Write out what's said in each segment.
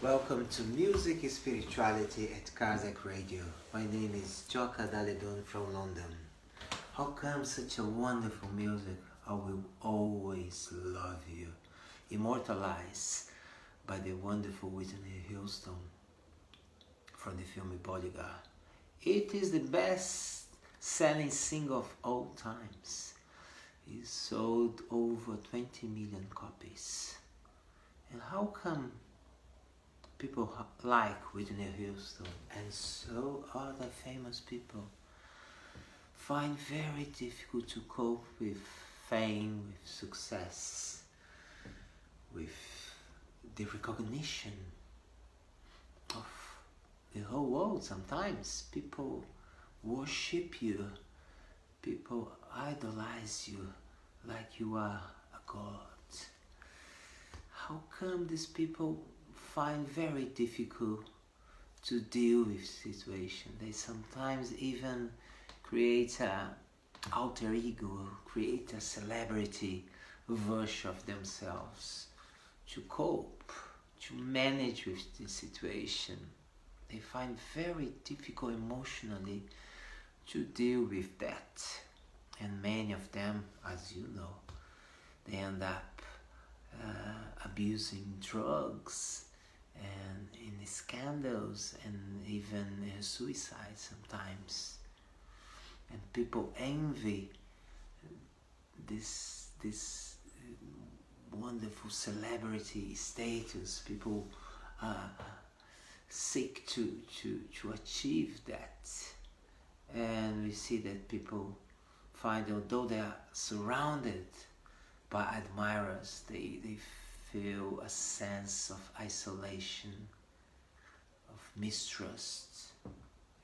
Welcome to Music and Spirituality at Kazakh Radio. My name is Joca Dalledone from London. How come such a wonderful music? I will always love you. Immortalized by the wonderful Whitney Houston from the film Bodyguard. It is the best selling single of all times. It sold over 20 million copies. And how come people like Whitney Houston and so other famous people find very difficult to cope with fame, with success, with the recognition of the whole world? Sometimes people worship you, people idolize you like you are a god. How come these people find very difficult to deal with situation? They sometimes even create a alter ego, create a celebrity version of themselves to cope, to manage with the situation. They find very difficult emotionally to deal with that. And many of them, as you know, they end up abusing drugs and in scandals and even suicide sometimes. And people envy this wonderful celebrity status. People seek to achieve that. And we see that people find, although they are surrounded by admirers, they feel a sense of isolation, of mistrust.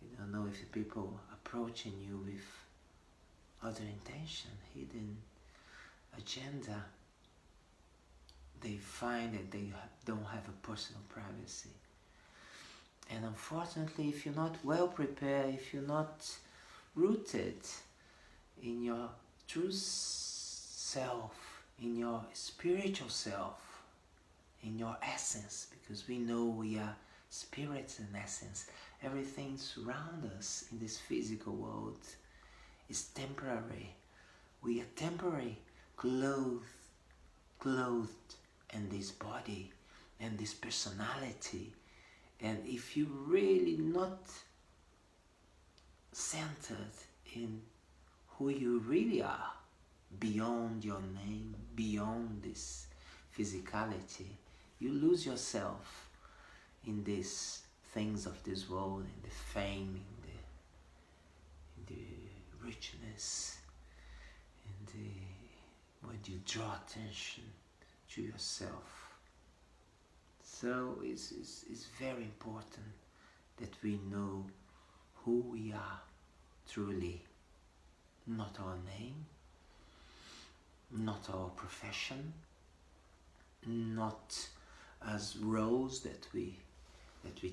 You don't know if people approaching you with other intention, hidden agenda. They find that they don't have a personal privacy. And unfortunately, if you're not well prepared, if you're not rooted in your true self, in your spiritual self, in your essence, because we know we are spirits in essence. Everything surrounds us in this physical world is temporary. We are temporary, clothed in this body and this personality. And if you really not centered in who you really are, beyond your name, beyond this physicality, you lose yourself in these things of this world, in the fame, in the richness, when you draw attention to yourself. So it's very important that we know who we are truly, not our name, not our profession, not as roles that we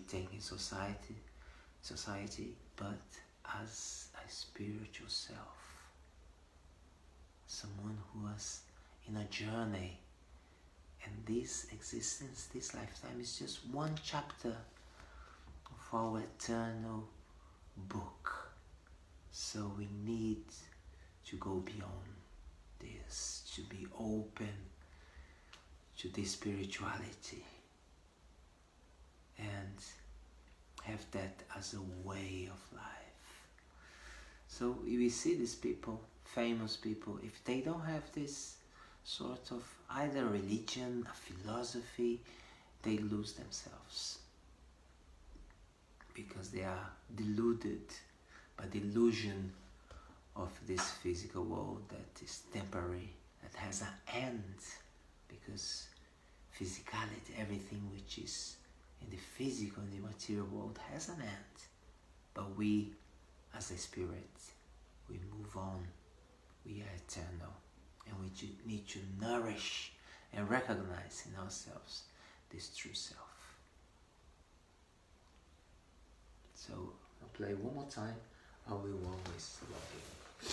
take in society, but as a spiritual self, someone who is in a journey. And this existence, this lifetime is just one chapter of our eternal book. So we need to go beyond this, to be open to this spirituality and have that as a way of life. So we see these people, famous people, if they don't have this sort of either religion, a philosophy, they lose themselves because they are deluded by the illusion of this physical world that is temporary, that has an end, because physicality, everything which is in the physical, in the material world has an end. But we, as a spirit, we move on, we are eternal, and we need to nourish and recognize in ourselves this true self. So I'll play one more time. I will always love you.